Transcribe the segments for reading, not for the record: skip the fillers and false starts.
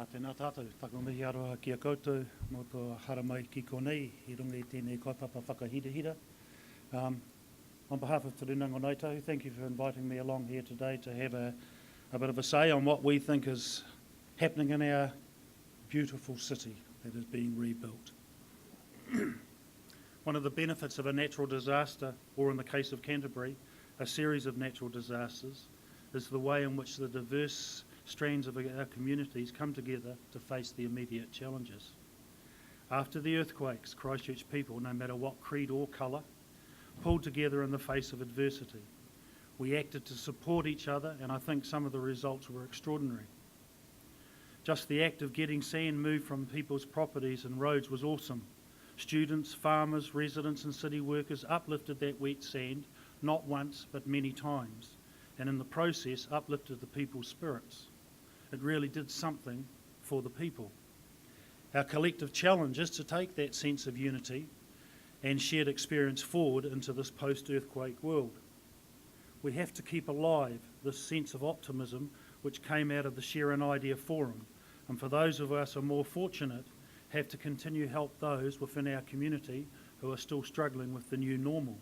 Tēnā tātou, tako mihi aroha ki a koutou, mō tō haramai ki konei, I runga I tēnei kaipapa whakahirahira. On behalf of Te Runanga Ngai Tahu, thank you for inviting me along here today to have a bit of a say on what we think is happening in our beautiful city that is being rebuilt. One of the benefits of a natural disaster, or in the case of Canterbury, a series of natural disasters, is the way in which the diverse strands of our communities come together to face the immediate challenges. After the earthquakes, Christchurch people, no matter what creed or colour, pulled together in the face of adversity. We acted to support each other, and I think some of the results were extraordinary. Just the act of getting sand moved from people's properties and roads was awesome. Students, farmers, residents and city workers uplifted that wet sand, not once but many times, and in the process uplifted the people's spirits. It really did something for the people. Our collective challenge is to take that sense of unity and shared experience forward into this post-earthquake world. We have to keep alive this sense of optimism which came out of the Share an Idea Forum, and for those of us who are more fortunate, have to continue to help those within our community who are still struggling with the new normal.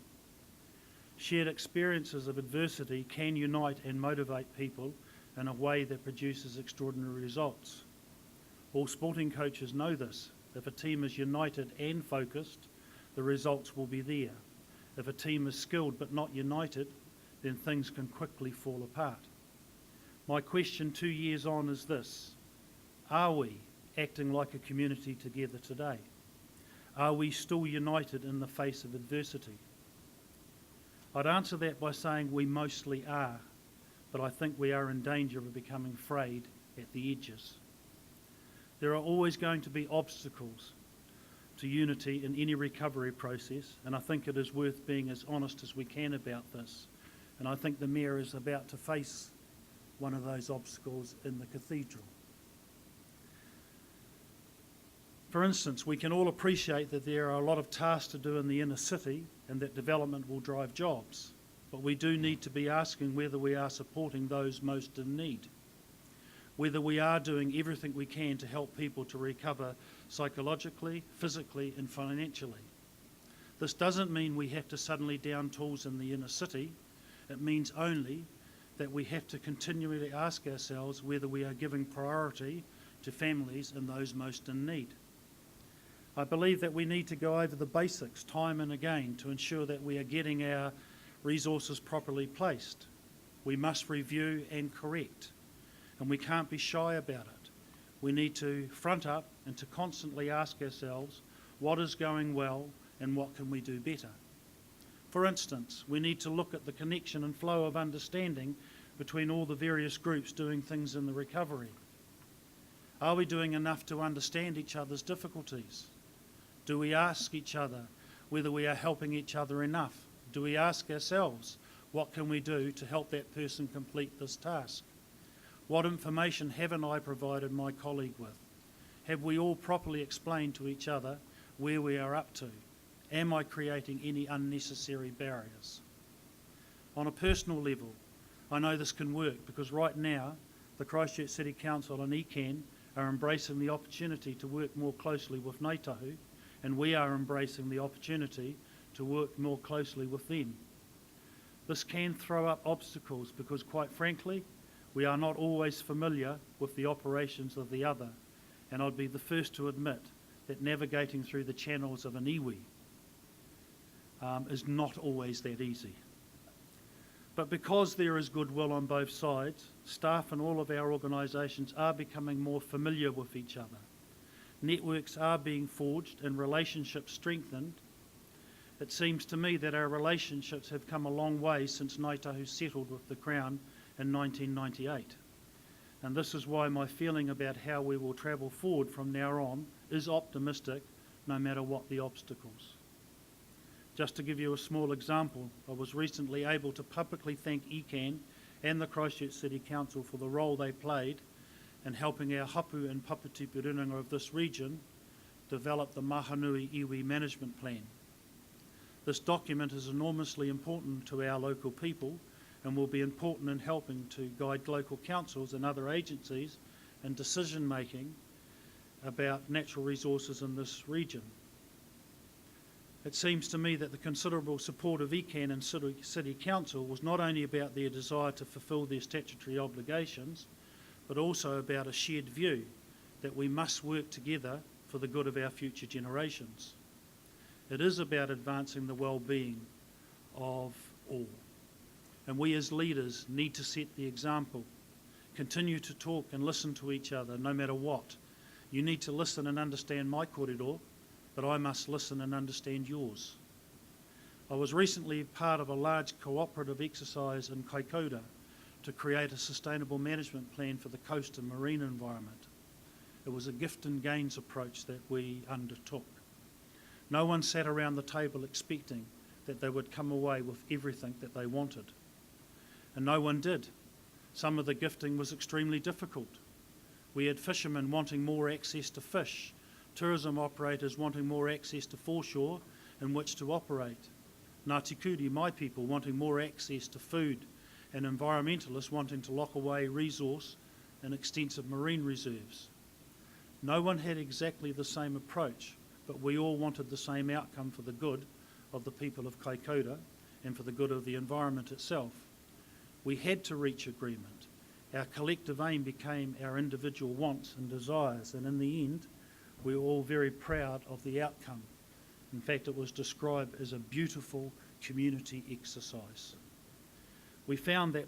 Shared experiences of adversity can unite and motivate people in a way that produces extraordinary results. All sporting coaches know this. If a team is united and focused, the results will be there. If a team is skilled but not united, then things can quickly fall apart. My question 2 years on is this: are we acting like a community together today? Are we still united in the face of adversity? I'd answer that by saying we mostly are, but I think we are in danger of becoming frayed at the edges. There are always going to be obstacles to unity in any recovery process, and I think it is worth being as honest as we can about this. And I think the Mayor is about to face one of those obstacles in the cathedral. For instance, we can all appreciate that there are a lot of tasks to do in the inner city and that development will drive jobs. But we do need to be asking whether we are supporting those most in need, whether we are doing everything we can to help people to recover psychologically, physically and financially. This doesn't mean we have to suddenly down tools in the inner city. It means only that we have to continually ask ourselves whether we are giving priority to families and those most in need. I believe that we need to go over the basics time and again to ensure that we are getting our resources properly placed. We must review and correct, and we can't be shy about it. We need to front up and to constantly ask ourselves what is going well and what can we do better. For instance, we need to look at the connection and flow of understanding between all the various groups doing things in the recovery. Are we doing enough to understand each other's difficulties? Do we ask each other whether we are helping each other enough? Do we ask ourselves, what can we do to help that person complete this task? What information haven't I provided my colleague with? Have we all properly explained to each other where we are up to? Am I creating any unnecessary barriers? On a personal level, I know this can work because right now the Christchurch City Council and ECAN are embracing the opportunity to work more closely with Ngāi Tahu, and we are embracing the opportunity to work more closely with them. This can throw up obstacles because, quite frankly, we are not always familiar with the operations of the other, and I'd be the first to admit that navigating through the channels of an iwi is not always that easy. But because there is goodwill on both sides, staff in all of our organisations are becoming more familiar with each other. Networks are being forged and relationships strengthened. It seems to me that our relationships have come a long way since Ngāi Tahu settled with the Crown in 1998. And this is why my feeling about how we will travel forward from now on is optimistic, no matter what the obstacles. Just to give you a small example, I was recently able to publicly thank ECAN and the Christchurch City Council for the role they played in helping our hapu and paputipu runanga of this region develop the Mahanui Iwi Management Plan. This document is enormously important to our local people and will be important in helping to guide local councils and other agencies and decision-making about natural resources in this region. It seems to me that the considerable support of ECAN and City Council was not only about their desire to fulfil their statutory obligations, but also about a shared view that we must work together for the good of our future generations. It is about advancing the well-being of all. And we as leaders need to set the example. Continue to talk and listen to each other no matter what. You need to listen and understand my kōrero, but I must listen and understand yours. I was recently part of a large cooperative exercise in Kaikoura to create a sustainable management plan for the coast and marine environment. It was a gift and gains approach that we undertook. No one sat around the table expecting that they would come away with everything that they wanted. And no one did. Some of the gifting was extremely difficult. We had fishermen wanting more access to fish, tourism operators wanting more access to foreshore in which to operate, Ngāti Kuri, my people, wanting more access to food, and environmentalists wanting to lock away resource and extensive marine reserves. No one had exactly the same approach, but we all wanted the same outcome for the good of the people of Kaikoura and for the good of the environment itself. We had to reach agreement. Our collective aim became our individual wants and desires, and in the end, we were all very proud of the outcome. In fact, it was described as a beautiful community exercise. We found that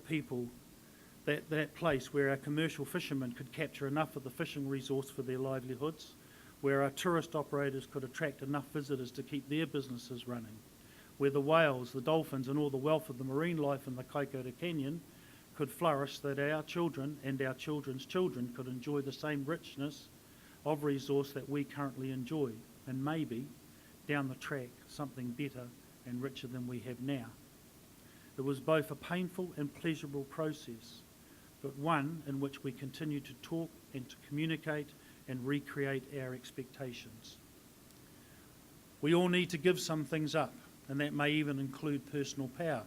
that place where our commercial fishermen could capture enough of the fishing resource for their livelihoods, where our tourist operators could attract enough visitors to keep their businesses running, where the whales, the dolphins and all the wealth of the marine life in the Kaikoura Canyon could flourish, that our children and our children's children could enjoy the same richness of resource that we currently enjoy, and maybe, down the track, something better and richer than we have now. It was both a painful and pleasurable process, but one in which we continue to talk and to communicate and recreate our expectations. We all need to give some things up, and that may even include personal power.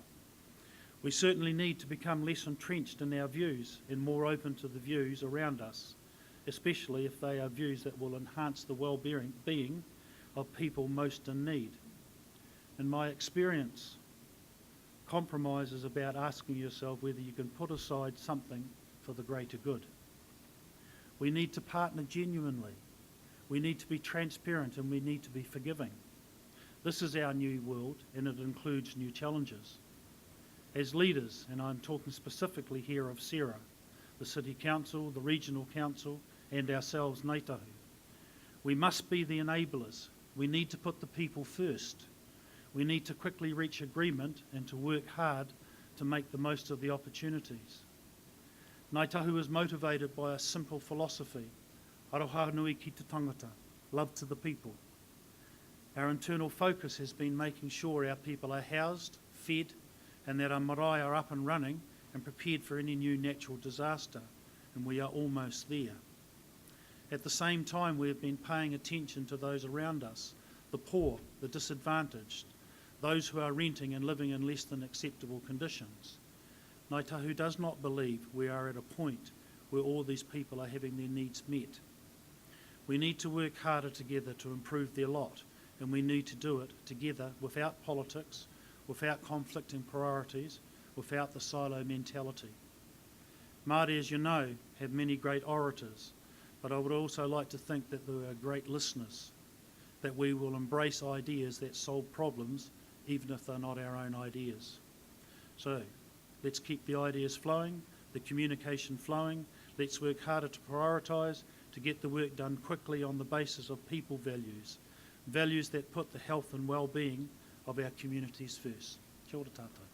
We certainly need to become less entrenched in our views and more open to the views around us, especially if they are views that will enhance the well-being of people most in need. In my experience, compromise is about asking yourself whether you can put aside something for the greater good. We need to partner genuinely. We need to be transparent, and we need to be forgiving. This is our new world, and it includes new challenges. As leaders, and I'm talking specifically here of Sarah, the City Council, the Regional Council, and ourselves, Ngāi Tahu, we must be the enablers. We need to put the people first. We need to quickly reach agreement and to work hard to make the most of the opportunities. Ngāi Tahu is motivated by a simple philosophy, aroha nui ki te tangata, love to the people. Our internal focus has been making sure our people are housed, fed, and that our marae are up and running and prepared for any new natural disaster, and we are almost there. At the same time, we have been paying attention to those around us, the poor, the disadvantaged, those who are renting and living in less than acceptable conditions. Ngāi Tahu does not believe we are at a point where all these people are having their needs met. We need to work harder together to improve their lot, and we need to do it together without politics, without conflicting priorities, without the silo mentality. Māori, as you know, have many great orators, but I would also like to think that they are great listeners, that we will embrace ideas that solve problems even if they're not our own ideas. So let's keep the ideas flowing, the communication flowing. Let's work harder to prioritise, to get the work done quickly on the basis of people values, values that put the health and well-being of our communities first. Kia ora tātou.